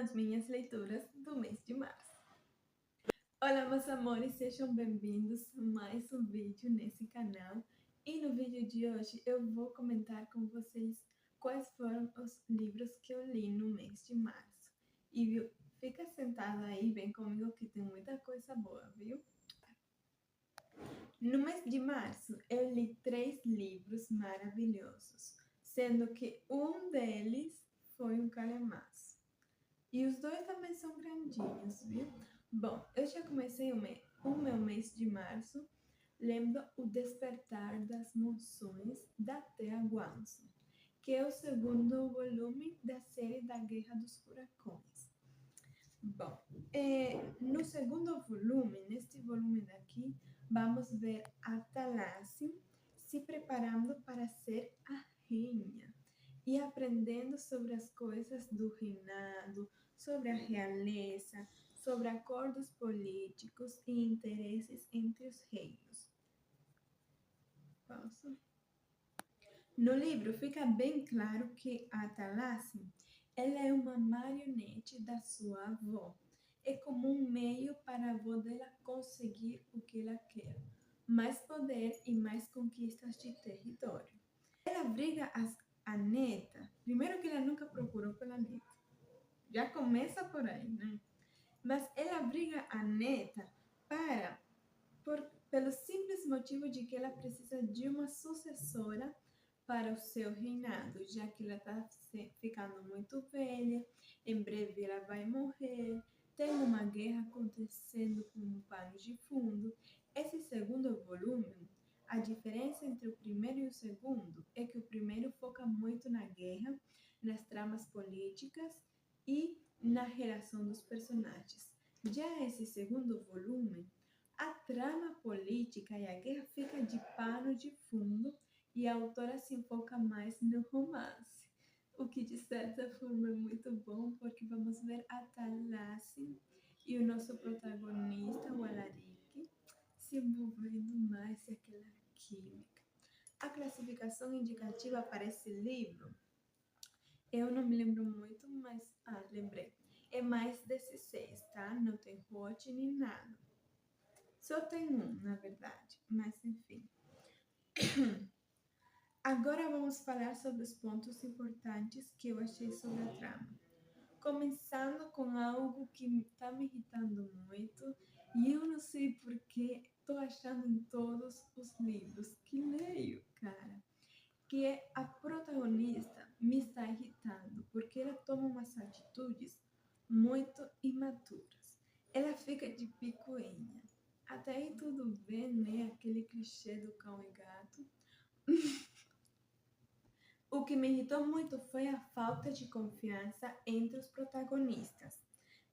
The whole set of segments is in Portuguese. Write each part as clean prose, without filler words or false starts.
as minhas leituras do mês de março. Olá, meus amores, sejam bem-vindos a mais um vídeo nesse canal. E no vídeo de hoje eu vou comentar com vocês quais foram os livros que eu li no mês de março. E fica sentado aí, vem comigo que tem muita coisa boa, viu? No mês de março eu li 3 livros maravilhosos, sendo que um deles foi um calhamaço. E os dois também são grandinhos, viu? Bom, eu já comecei o meu mês de março lendo O Despertar das Monções, da Thea Guanzo, que é o segundo volume da série da Guerra dos Furacões. Bom, no segundo volume, neste volume daqui, vamos ver a Talassi se preparando para ser a rainha e aprendendo sobre as coisas do reinado, sobre a realeza, sobre acordos políticos e interesses entre os reinos. Pausa. No livro fica bem claro que a Talassi, ela é uma marionete da sua avó. É como um meio para a avó dela conseguir o que ela quer. Mais poder e mais conquistas de território. Ela briga a neta, primeiro que ela nunca procurou pela neta. Já começa por aí, né? Mas ela briga a neta pelo simples motivo de que ela precisa de uma sucessora para o seu reinado, já que ela está ficando muito velha, em breve ela vai morrer, tem uma guerra acontecendo com um pano de fundo. Esse segundo volume, a diferença entre o primeiro e o segundo é que o primeiro foca muito na guerra, nas tramas políticas e na relação dos personagens. Já esse segundo volume, a trama política e a guerra fica de pano de fundo e a autora se foca mais no romance, o que de certa forma é muito bom, porque vamos ver a Talassi e o nosso protagonista, o Alaric, se envolvendo mais naquela química. A classificação indicativa para esse livro, eu não me lembro muito, mas... lembrei. É mais 16, tá? Não tem hot nem nada. Só tem um, na verdade, mas enfim. Agora vamos falar sobre os pontos importantes que eu achei sobre a trama. Começando com algo que está me irritando muito, e eu não sei porque estou achando em todos os livros que leio, cara, que é a protagonista me está irritando, porque ela toma umas atitudes muito imaturas. Ela fica de picuinha. Até aí tudo bem, né? Aquele clichê do cão e gato. O que me irritou muito foi a falta de confiança entre os protagonistas.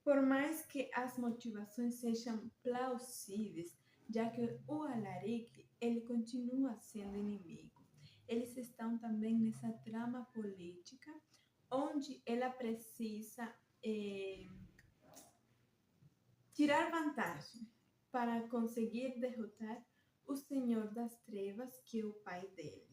Por mais que as motivações sejam plausíveis, já que o Alaric, ele continua sendo inimigo. Eles estão também nessa trama política, onde ela precisa tirar vantagem para conseguir derrotar o Senhor das Trevas, que é o pai dele.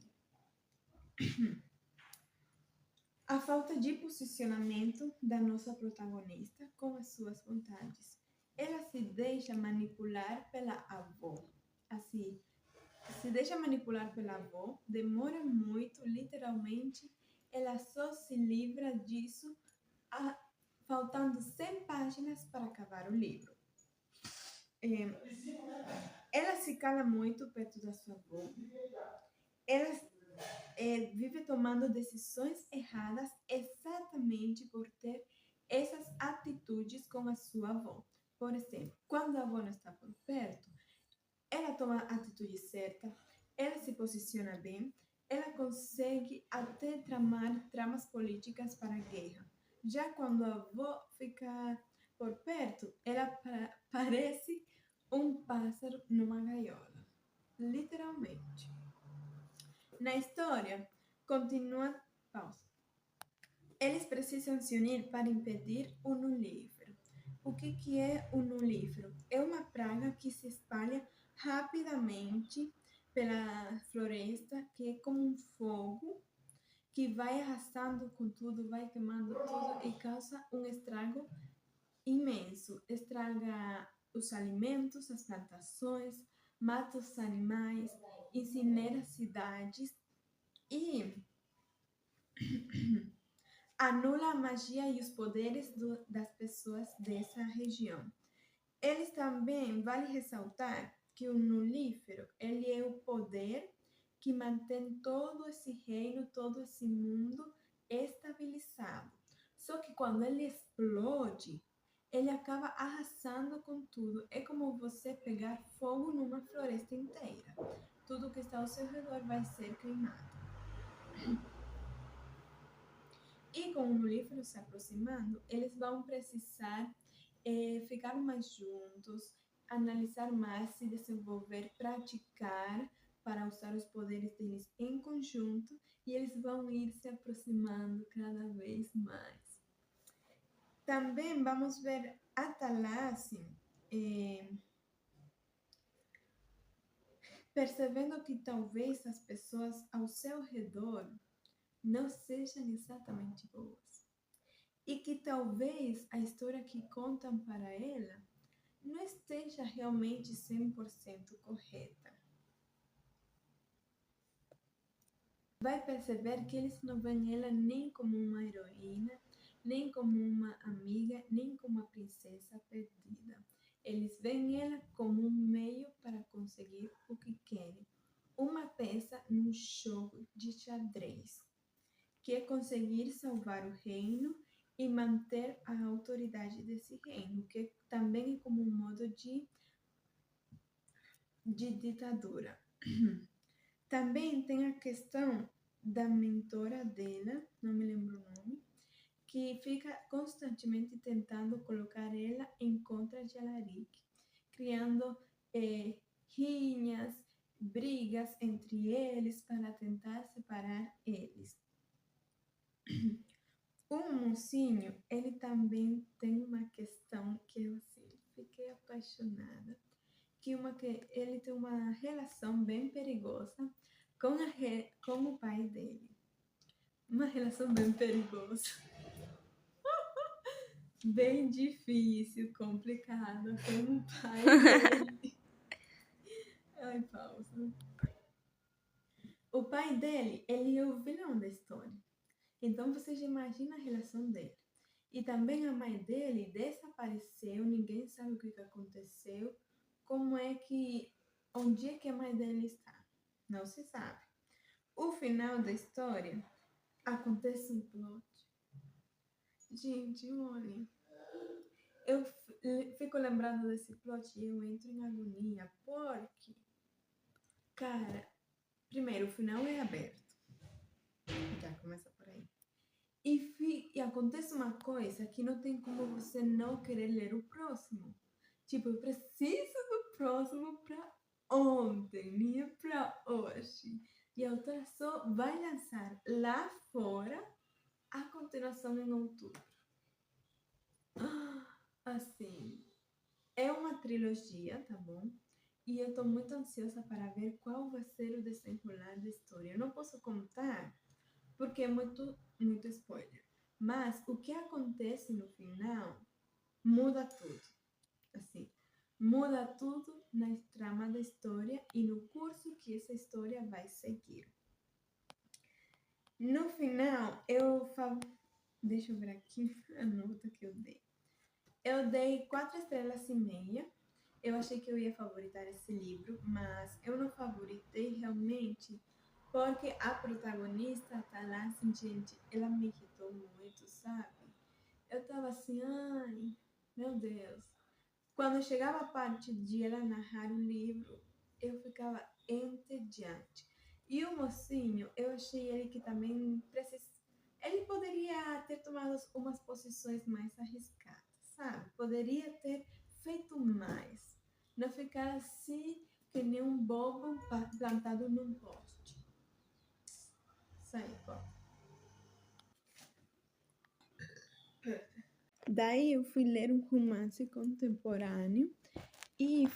A falta de posicionamento da nossa protagonista com as suas vontades. Ela se deixa manipular pela avó. Assim, se deixa manipular pela avó, demora muito, literalmente, ela só se livra disso faltando 100 páginas para acabar o livro. Ela se cala muito perto da sua avó. Ela vive tomando decisões erradas exatamente por ter essas atitudes com a sua avó. Por exemplo, quando a avó não está por perto, ela toma a atitude certa, ela se posiciona bem, ela consegue até tramar tramas políticas para a guerra. Já quando a avó fica por perto, ela parece um pássaro numa gaiola, literalmente. Na história, continua... Pausa. Eles precisam se unir para impedir o nulífero. O que é o nulífero? É uma praga que se espalha rapidamente pela floresta, que é como um fogo que vai arrasando com tudo, vai queimando tudo e causa um estrago imenso. Estraga os alimentos, as plantações, mata os animais, incinera cidades e anula a magia e os poderes das pessoas dessa região. Eles também, vale ressaltar que o nulífero, ele é o poder que mantém todo esse reino, todo esse mundo estabilizado. Só que quando ele explode, ele acaba arrasando com tudo. É como você pegar fogo numa floresta inteira. Tudo que está ao seu redor vai ser queimado. E com o nulífero se aproximando, eles vão precisar ficar mais juntos, analisar mais, se desenvolver, praticar para usar os poderes deles em conjunto e eles vão ir se aproximando cada vez mais. Também vamos ver a Thalasse percebendo que talvez as pessoas ao seu redor não sejam exatamente boas. E que talvez a história que contam para ela não esteja realmente 100% correta. Vai perceber que eles não veem ela nem como uma heroína, nem como uma amiga, nem como uma princesa perdida. Eles veem ela como um meio para conseguir o que querem. Uma peça num jogo de xadrez, que é conseguir salvar o reino e manter a autoridade desse reino, que também é como um modo de ditadura. Também tem a questão da mentora dela, não me lembro o nome, que fica constantemente tentando colocar ela em contra de Alaric, criando rinhas, brigas entre eles para tentar separar eles. O mocinho, ele também tem uma questão que eu assim, fiquei apaixonada, que ele tem uma relação bem perigosa com o pai dele. Uma relação bem perigosa. Bem difícil, complicada com o pai dele. Ai, pausa. O pai dele, ele é o vilão da história. Então você já imagina a relação dele. E também a mãe dele desapareceu, ninguém sabe o que aconteceu, onde é que a mãe dele está. Não se sabe. O final da história, acontece um plot. Gente, olha, eu fico lembrando desse plot e eu entro em agonia, porque, cara, primeiro, o final é aberto. Já começa por aí. E acontece uma coisa que não tem como você não querer ler o próximo. Tipo, eu preciso do próximo pra ontem, nem pra hoje. E a autora só vai lançar lá fora a continuação em outubro. Assim, é uma trilogia, tá bom? E eu tô muito ansiosa para ver qual vai ser o desenrolar da história. Eu não posso contar, porque é muito spoiler. Mas o que acontece no final muda tudo. Assim, muda tudo na trama da história e no curso que essa história vai seguir. No final, deixa eu ver aqui a nota que eu dei. Eu dei 4 estrelas e meia. Eu achei que eu ia favoritar esse livro, mas eu não favoritei realmente porque a protagonista tá lá, assim, gente, ela me irritou muito, sabe? Eu tava assim, ai, meu Deus. Quando chegava a parte de ela narrar o livro, eu ficava entediante. E o mocinho, eu achei ele que também ele poderia ter tomado umas posições mais arriscadas, sabe? Poderia ter feito mais. Não ficar assim, que nem um bobo plantado num poste. Sai, ó. Daí eu fui ler um romance contemporâneo e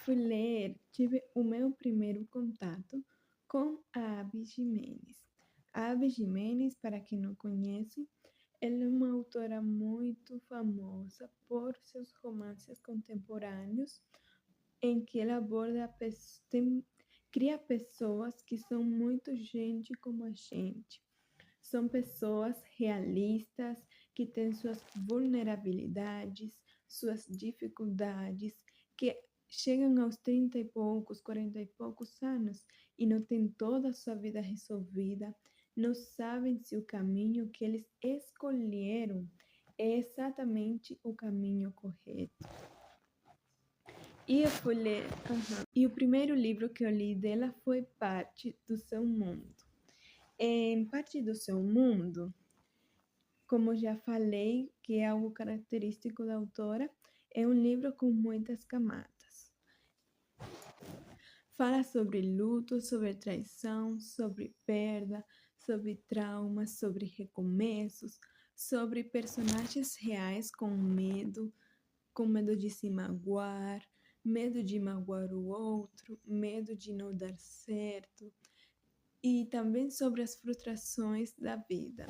tive o meu primeiro contato com a Abby Jimenez. Abby Jimenez, para quem não conhece, ela é uma autora muito famosa por seus romances contemporâneos, em que ela cria pessoas que são muito gente como a gente. São pessoas realistas que têm suas vulnerabilidades, suas dificuldades, que chegam aos 30 e poucos, 40 e poucos anos e não têm toda a sua vida resolvida, não sabem se o caminho que eles escolheram é exatamente o caminho correto. E eu fui ler, e o primeiro livro que eu li dela foi Parte do Seu Mundo. Em Parte do Seu Mundo, como já falei, que é algo característico da autora, é um livro com muitas camadas. Fala sobre luto, sobre traição, sobre perda, sobre traumas, sobre recomeços, sobre personagens reais com medo de se magoar, medo de magoar o outro, medo de não dar certo, e também sobre as frustrações da vida.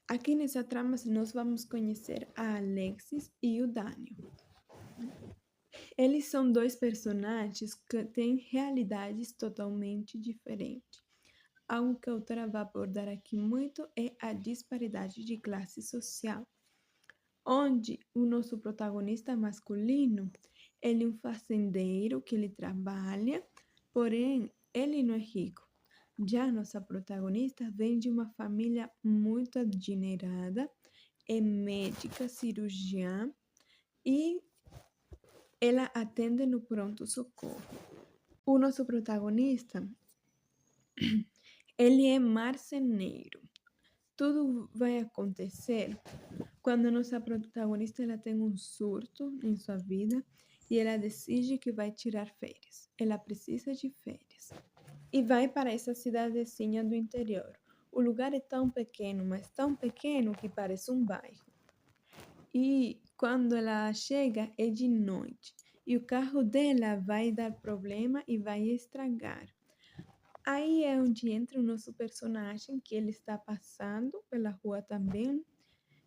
Aqui nessa trama nós vamos conhecer a Alexis e o Daniel. Eles são dois personagens que têm realidades totalmente diferentes. Algo que a autora vai abordar aqui muito é a disparidade de classe social, onde o nosso protagonista masculino, ele é um fazendeiro que ele trabalha, porém ele não é rico. Já nossa protagonista vem de uma família muito adinerada, é médica, cirurgiã e ela atende no pronto-socorro. O nosso protagonista, ele é marceneiro. Tudo vai acontecer quando a nossa protagonista ela tem um surto em sua vida e ela decide que vai tirar férias. Ela precisa de férias. E vai para essa cidadezinha do interior. O lugar é tão pequeno, mas tão pequeno que parece um bairro. E quando ela chega é de noite. E o carro dela vai dar problema e vai estragar. Aí é onde entra o nosso personagem, que ele está passando pela rua também.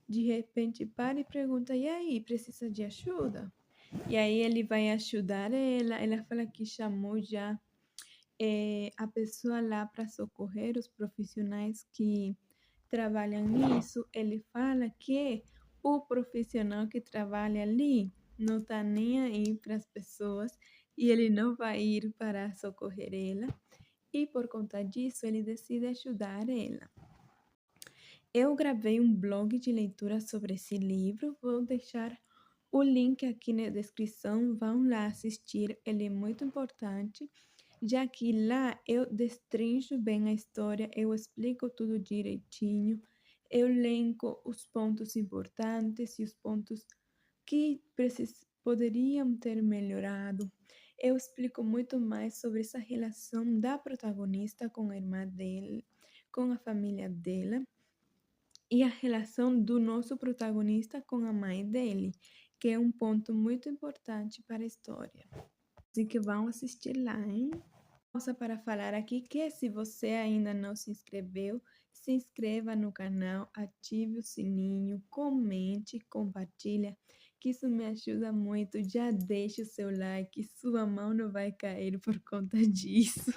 De repente para e pergunta, e aí, precisa de ajuda? E aí ele vai ajudar ela fala que chamou já a pessoa lá para socorrer os profissionais que trabalham nisso. Ele fala que o profissional que trabalha ali não está nem aí para as pessoas e ele não vai ir para socorrer ela. E por conta disso, ele decide ajudar ela. Eu gravei um blog de leitura sobre esse livro, vou deixar o link aqui na descrição, vão lá assistir, ele é muito importante, já que lá eu destrincho bem a história, eu explico tudo direitinho, eu elenco os pontos importantes e os pontos que poderiam ter melhorado. Eu explico muito mais sobre essa relação da protagonista com a irmã dele, com a família dela, e a relação do nosso protagonista com a mãe dele, que é um ponto muito importante para a história. Assim que vão assistir lá, hein? Pausa para falar aqui que se você ainda não se inscreveu, se inscreva no canal, ative o sininho, comente, compartilha, que isso me ajuda muito. Já deixe o seu like, sua mão não vai cair por conta disso.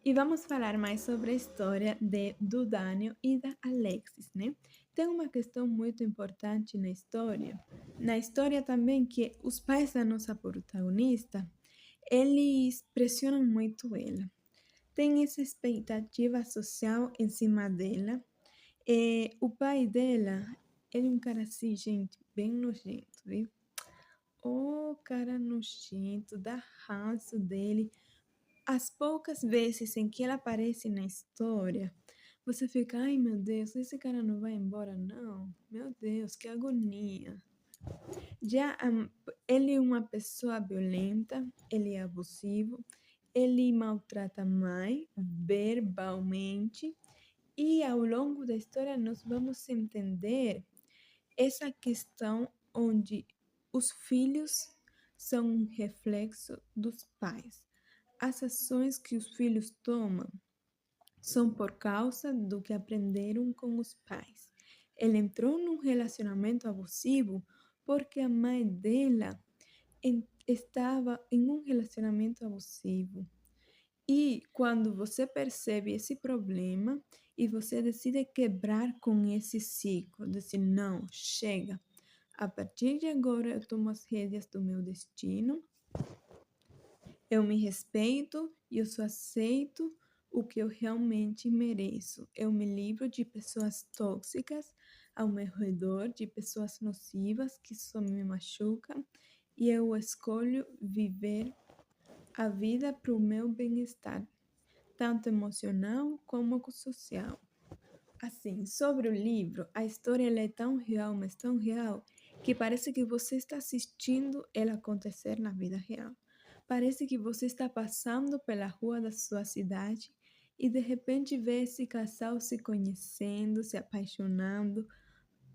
E vamos falar mais sobre a história do Daniel e da Alexis, né? Tem uma questão muito importante na história. Na história também que os pais da nossa protagonista, eles pressionam muito ela. Tem essa expectativa social em cima dela. O pai dela, ele é um cara assim, gente, bem nojento, viu? O cara nojento, dá ranço dele. As poucas vezes em que ela aparece na história, você fica, ai meu Deus, esse cara não vai embora não? Meu Deus, que agonia. Já ele é uma pessoa violenta, ele é abusivo, ele maltrata a mãe verbalmente e ao longo da história nós vamos entender essa questão onde os filhos são um reflexo dos pais. As ações que os filhos tomam são por causa do que aprenderam com os pais. Ela entrou num relacionamento abusivo porque a mãe dela estava em um relacionamento abusivo. E quando você percebe esse problema e você decide quebrar com esse ciclo, dizer, não, chega. A partir de agora eu tomo as rédeas do meu destino, eu me respeito e eu só aceito o que eu realmente mereço. Eu me livro de pessoas tóxicas ao meu redor, de pessoas nocivas que só me machucam, e eu escolho viver a vida para o meu bem-estar, tanto emocional como social. Assim, sobre o livro, a história ela é tão real, mas tão real, que parece que você está assistindo ela acontecer na vida real. Parece que você está passando pela rua da sua cidade e de repente vê esse casal se conhecendo, se apaixonando.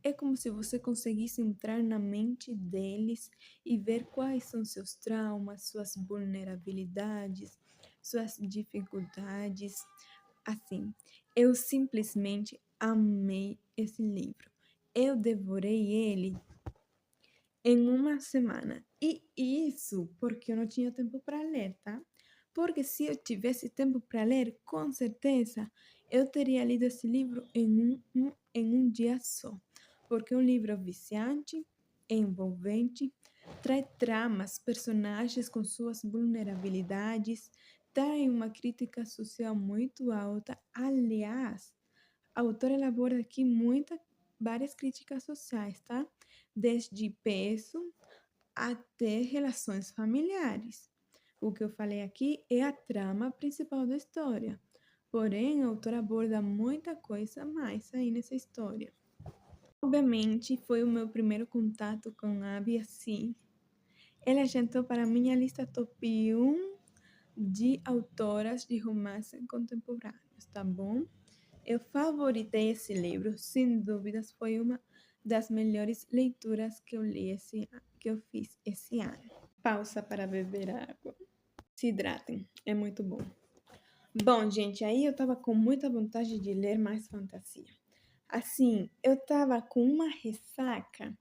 É como se você conseguisse entrar na mente deles e ver quais são seus traumas, suas vulnerabilidades, suas dificuldades. Assim, eu simplesmente amei esse livro. Eu devorei ele em uma semana. E isso porque eu não tinha tempo para ler, tá? Porque se eu tivesse tempo para ler, com certeza eu teria lido esse livro em um dia só. Porque é um livro viciante, é envolvente, traz tramas, personagens com suas vulnerabilidades, tem uma crítica social muito alta. Aliás, a autora elabora aqui várias críticas sociais, tá? Desde peso até relações familiares. O que eu falei aqui é a trama principal da história. Porém, a autora aborda muita coisa mais aí nessa história. Obviamente, foi o meu primeiro contato com a Abby assim. Ela já entrou para a minha lista top 1 de autoras de romance contemporâneos, tá bom? Eu favoritei esse livro, sem dúvidas, foi uma das melhores leituras que que eu fiz esse ano. Pausa para beber água. Se hidratem, é muito bom. Bom, gente, aí eu tava com muita vontade de ler mais fantasia. Assim, eu tava com uma ressaca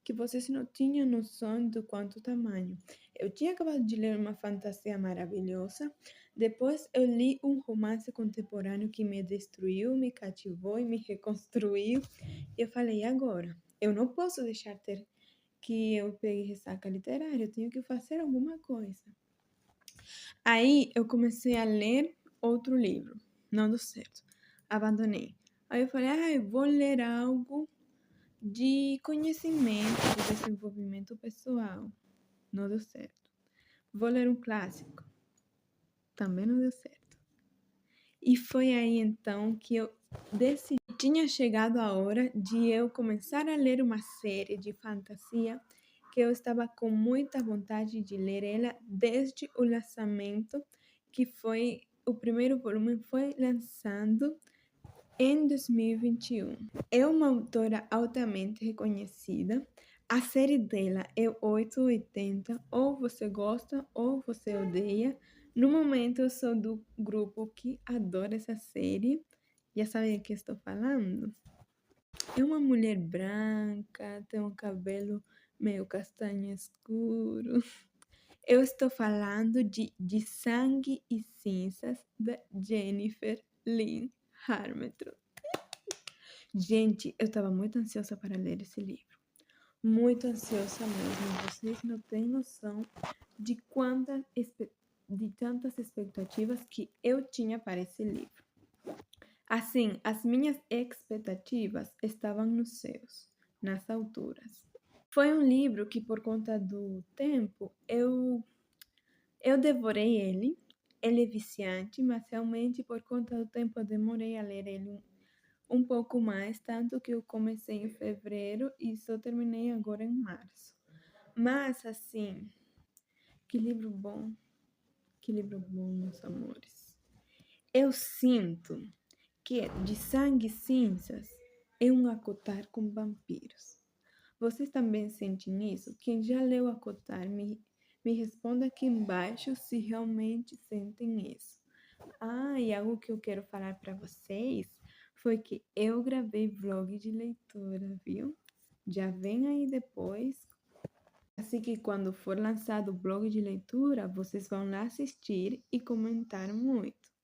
que vocês não tinham noção do quanto tamanho. Eu tinha acabado de ler uma fantasia maravilhosa, depois eu li um romance contemporâneo que me destruiu, me cativou e me reconstruiu. E eu falei, agora, eu não posso deixar que eu pegue ressaca literária, eu tenho que fazer alguma coisa. Aí eu comecei a ler outro livro, não deu certo, abandonei. Aí eu falei, eu vou ler algo de conhecimento, de desenvolvimento pessoal. Não deu certo. Vou ler um clássico. Também não deu certo. E foi aí então que eu decidi. Tinha chegado a hora de eu começar a ler uma série de fantasia que eu estava com muita vontade de ler ela desde o lançamento, que foi o primeiro volume foi lançado em 2021. É uma autora altamente reconhecida. A série dela é 880, ou você gosta ou você odeia. No momento eu sou do grupo que adora essa série. Já sabem o que estou falando? É uma mulher branca, tem um cabelo meio castanho escuro. Eu estou falando de Sangue e Cinzas, da Jennifer Lynn Armentrout. Gente, eu estava muito ansiosa para ler esse livro. Muito ansiosa mesmo. Vocês não têm noção de tantas expectativas que eu tinha para esse livro. Assim, as minhas expectativas estavam nos céus, nas alturas. Foi um livro que, por conta do tempo, eu devorei ele. Ele é viciante, mas realmente, por conta do tempo, eu demorei a ler ele um pouco mais, tanto que eu comecei em fevereiro e só terminei agora em março. Mas, assim, que livro bom, meus amores. Eu sinto que De Sangue e Cinzas é um Acotar com vampiros. Vocês também sentem isso? Quem já leu Acotar, me responda aqui embaixo se realmente sentem isso. E algo que eu quero falar para vocês foi que eu gravei vlog de leitura, viu? Já vem aí depois. Assim que quando for lançado o blog de leitura, vocês vão lá assistir e comentar muito.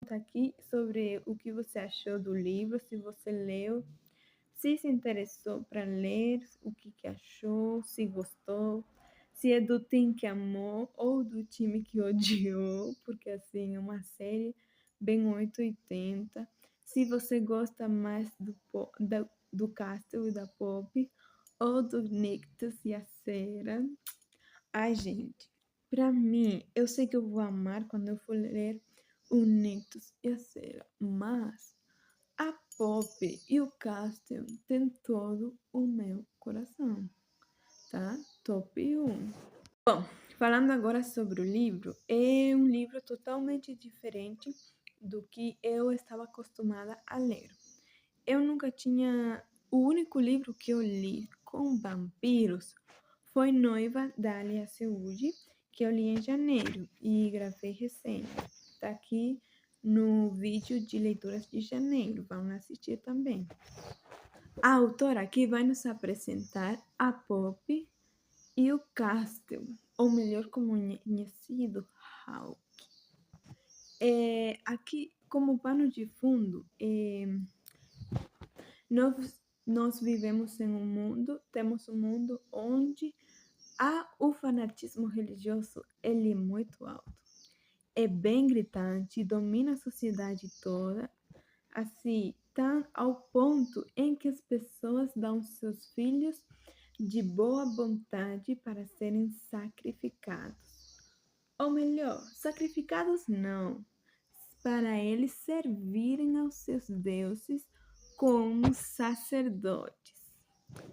Conta aqui sobre o que você achou do livro, se você leu, se interessou para ler, o que achou, se gostou, se é do time que amou ou do time que odiou, porque assim é uma série bem 880. Se você gosta mais do Castle e da Pop ou do Nictus e a Cera. Ai, gente, pra mim, eu sei que eu vou amar quando eu for ler o Nictus e a Cera, mas a Pop e o Castle tem todo o meu coração, tá? Top 1. Bom, falando agora sobre o livro, é um livro totalmente diferente do que eu estava acostumada a ler. Eu nunca tinha. O único livro que eu li com vampiros foi Noiva da Alia Seuji, que eu li em janeiro e gravei resenha. Tá aqui no vídeo de leituras de janeiro, vamos assistir também. A autora aqui vai nos apresentar a Pop e o Castle, ou melhor conhecido, Hawk. Aqui, como pano de fundo, nós vivemos em um mundo, temos um mundo onde o fanatismo religioso ele é muito alto. É bem gritante, domina a sociedade toda, assim, tá ao ponto em que as pessoas dão seus filhos de boa vontade para serem sacrificados. Ou melhor, sacrificados não, para eles servirem aos seus deuses como sacerdotes.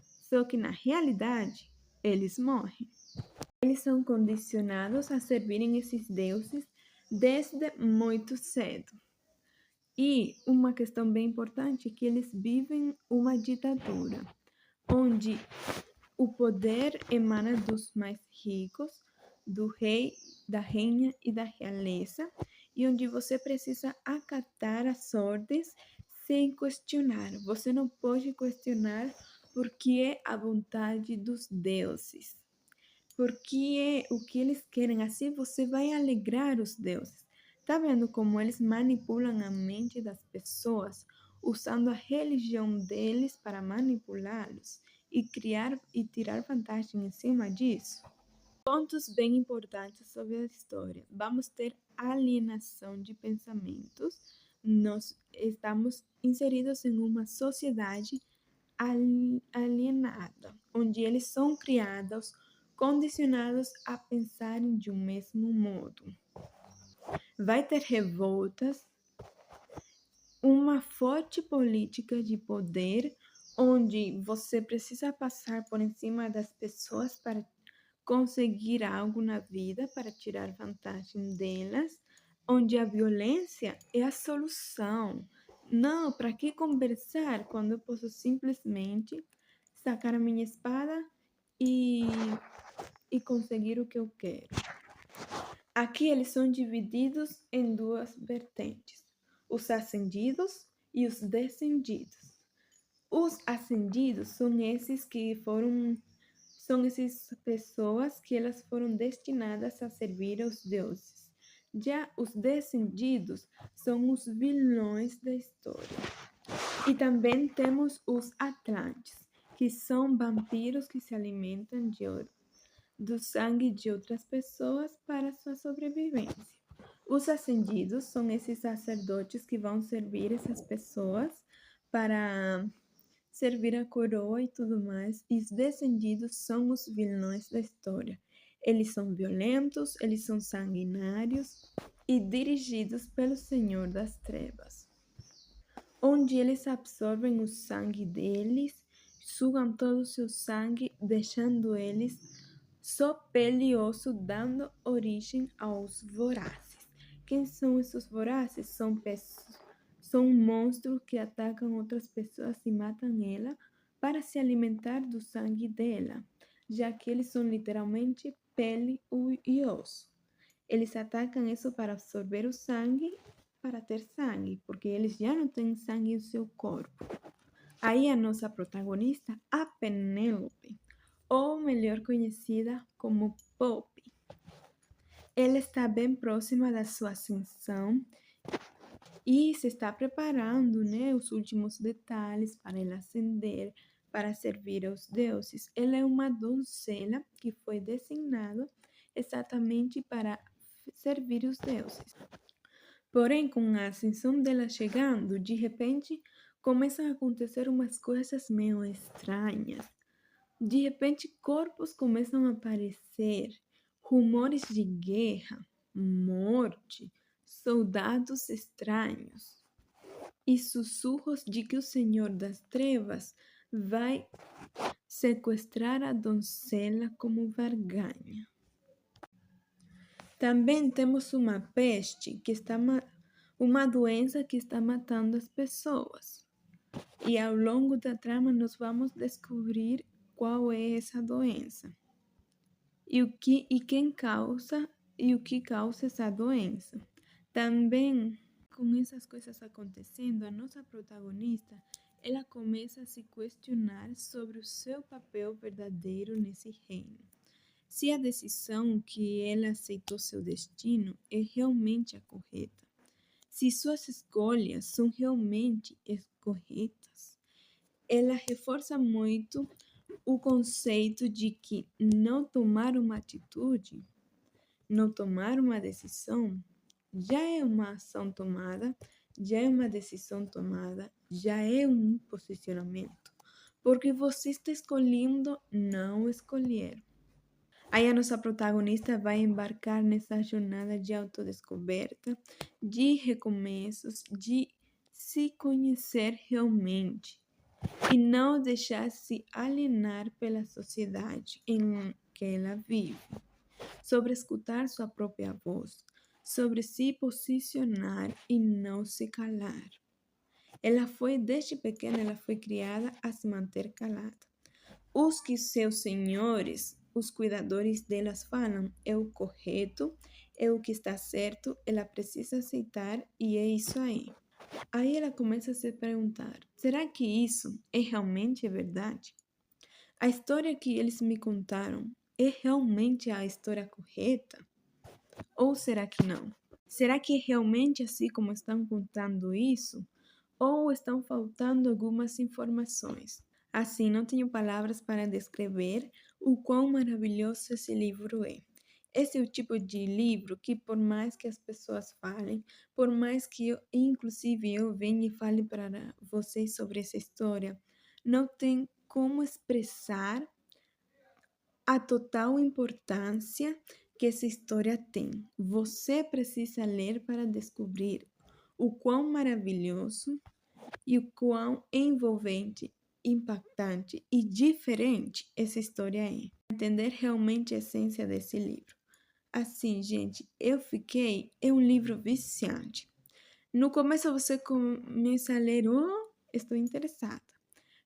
Só que na realidade, eles morrem. Eles são condicionados a servirem esses deuses desde muito cedo. E uma questão bem importante é que eles vivem uma ditadura, onde o poder emana dos mais ricos, do rei, da rainha e da realeza, e onde você precisa acatar as ordens sem questionar. Você não pode questionar porque é a vontade dos deuses. Porque é o que eles querem. Assim você vai alegrar os deuses. Tá vendo como eles manipulam a mente das pessoas, usando a religião deles para manipulá-los e criar e tirar vantagem em cima disso? Pontos bem importantes sobre a história. Vamos ter alienação de pensamentos. Nós estamos inseridos em uma sociedade alienada, onde eles são criados, condicionados a pensarem de um mesmo modo. Vai ter revoltas, uma forte política de poder, onde você precisa passar por cima das pessoas para conseguir algo na vida, para tirar vantagem delas, onde a violência é a solução. Não, para que conversar quando eu posso simplesmente sacar a minha espada e conseguir o que eu quero? Aqui eles são divididos em duas vertentes: os ascendidos e os descendidos. Os ascendidos são esses que foram são essas pessoas que elas foram destinadas a servir aos deuses. Já os descendidos são os vilões da história. E também temos os Atlantes, que são vampiros que se alimentam do sangue de outras pessoas para sua sobrevivência. Os ascendidos são esses sacerdotes que vão servir essas pessoas para servir a coroa e tudo mais. E os descendidos são os vilões da história. Eles são violentos, eles são sanguinários e dirigidos pelo Senhor das Trevas, onde eles absorvem o sangue deles, sugam todo o seu sangue, deixando eles só pele e osso, dando origem aos vorazes. Quem são esses vorazes? São monstros que atacam outras pessoas e matam ela para se alimentar do sangue dela, já que eles são literalmente pele e osso. Eles atacam isso para absorver o sangue, para ter sangue, porque eles já não têm sangue em seu corpo. Aí a nossa protagonista, a Penélope, ou melhor conhecida como Poppy, ela está bem próxima da sua ascensão e se está preparando, né, os últimos detalhes para ela ascender, para servir aos deuses. Ela é uma doncella que foi designada exatamente para servir os deuses. Porém, com a ascensão dela chegando, de repente começam a acontecer umas coisas meio estranhas. De repente, corpos começam a aparecer, rumores de guerra, morte, soldados estranhos e sussurros de que o Senhor das Trevas vai sequestrar a doncella como barganha. Também temos uma peste que está uma doença que está matando as pessoas. E ao longo da trama nós vamos descobrir qual é essa doença quem causa e o que causa essa doença. Também, com essas coisas acontecendo, a nossa protagonista, ela começa a se questionar sobre o seu papel verdadeiro nesse reino. Se a decisão que ela aceitou seu destino é realmente a correta. Se suas escolhas são realmente corretas. Ela reforça muito o conceito de que não tomar uma atitude, não tomar uma decisão, já é uma ação tomada, já é uma decisão tomada, já é um posicionamento. Porque você está escolhendo não escolher. Aí a nossa protagonista vai embarcar nessa jornada de autodescoberta, de recomeços, de se conhecer realmente e não deixar-se alienar pela sociedade em que ela vive, sobre escutar sua própria voz, sobre se posicionar e não se calar. Ela foi, desde pequena, ela foi criada a se manter calada. Os que seus senhores, os cuidadores delas falam, é o correto, é o que está certo, ela precisa aceitar e é isso aí. Aí ela começa a se perguntar: será que isso é realmente verdade? A história que eles me contaram é realmente a história correta? Ou será que não? Será que é realmente assim como estão contando isso? Ou estão faltando algumas informações? Assim, não tenho palavras para descrever o quão maravilhoso esse livro é. Esse é o tipo de livro que, por mais que as pessoas falem, por mais que inclusive eu venha e fale para vocês sobre essa história, não tem como expressar a total importância que essa história tem. Você precisa ler para descobrir o quão maravilhoso e o quão envolvente, impactante e diferente essa história é. Entender realmente a essência desse livro. Assim, gente, é um livro viciante. No começo você começa a ler, oh, estou interessada.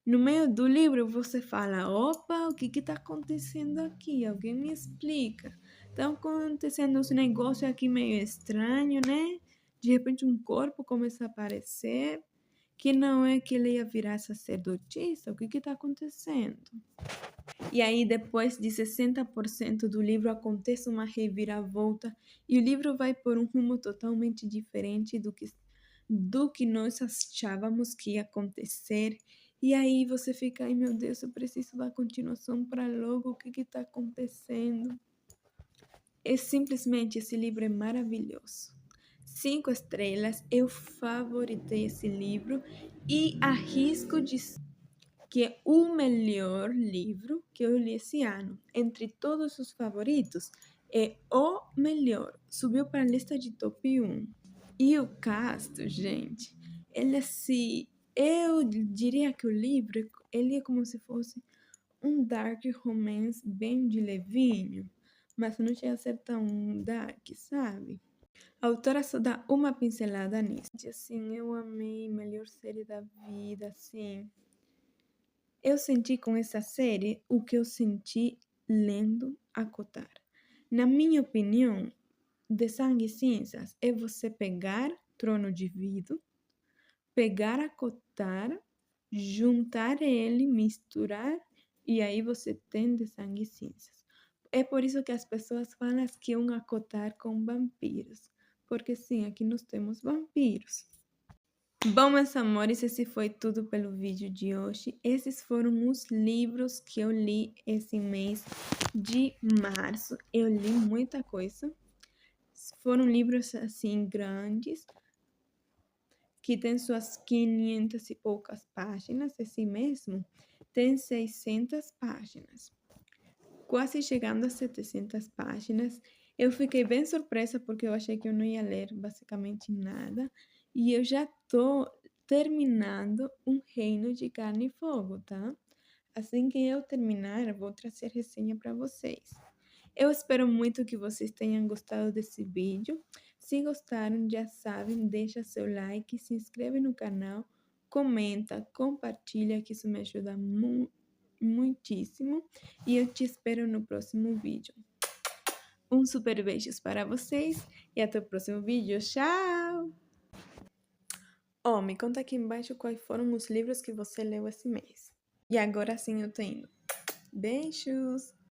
No meio do livro você fala, opa, o que está acontecendo aqui? Alguém me explica. Estão acontecendo uns negócios aqui meio estranho, né? De repente um corpo começa a aparecer, que não é que ele ia virar sacerdotisa, o que está acontecendo? E aí, depois de 60% do livro, acontece uma reviravolta e o livro vai por um rumo totalmente diferente do que nós achávamos que ia acontecer. E aí você fica, ai meu Deus, eu preciso da continuação para logo, o que está acontecendo? É simplesmente, esse livro é maravilhoso. 5 estrelas, eu favoritei esse livro e arrisco dizer que é o melhor livro que eu li esse ano. Entre todos os favoritos, é o melhor. Subiu para a lista de top 1. E o cast, gente, ele assim, eu diria que o livro, ele é como se fosse um dark romance bem de levinho, mas não chega a ser tão dark, sabe? A autora só dá uma pincelada nisso. Assim, eu amei, melhor série da vida, assim. Eu senti com essa série o que eu senti lendo a Cotar. Na minha opinião, de sangue e cinzas é você pegar Trono de Vidro, pegar Acotar, juntar ele, misturar e aí você tem de sangue e cinzas. É por isso que as pessoas falam que é um Acotar com vampiros, porque sim, aqui nós temos vampiros. Bom, meus amores, esse foi tudo pelo vídeo de hoje. Esses foram os livros que eu li esse mês de março. Eu li muita coisa. Foram livros assim grandes, que tem suas 500 e poucas páginas. Esse mesmo tem 600 páginas, quase chegando a 700 páginas. Eu fiquei bem surpresa porque eu achei que eu não ia ler basicamente nada. E eu já tô terminando Um Reino de Carne e Fogo, tá? Assim que eu terminar, eu vou trazer resenha para vocês. Eu espero muito que vocês tenham gostado desse vídeo. Se gostaram, já sabem, deixa seu like, se inscreve no canal, comenta, compartilha, que isso me ajuda muitíssimo. E eu te espero no próximo vídeo. Um super beijos para vocês e até o próximo vídeo. Tchau! Oh, me conta aqui embaixo quais foram os livros que você leu esse mês. E agora sim eu tô indo. Beijos!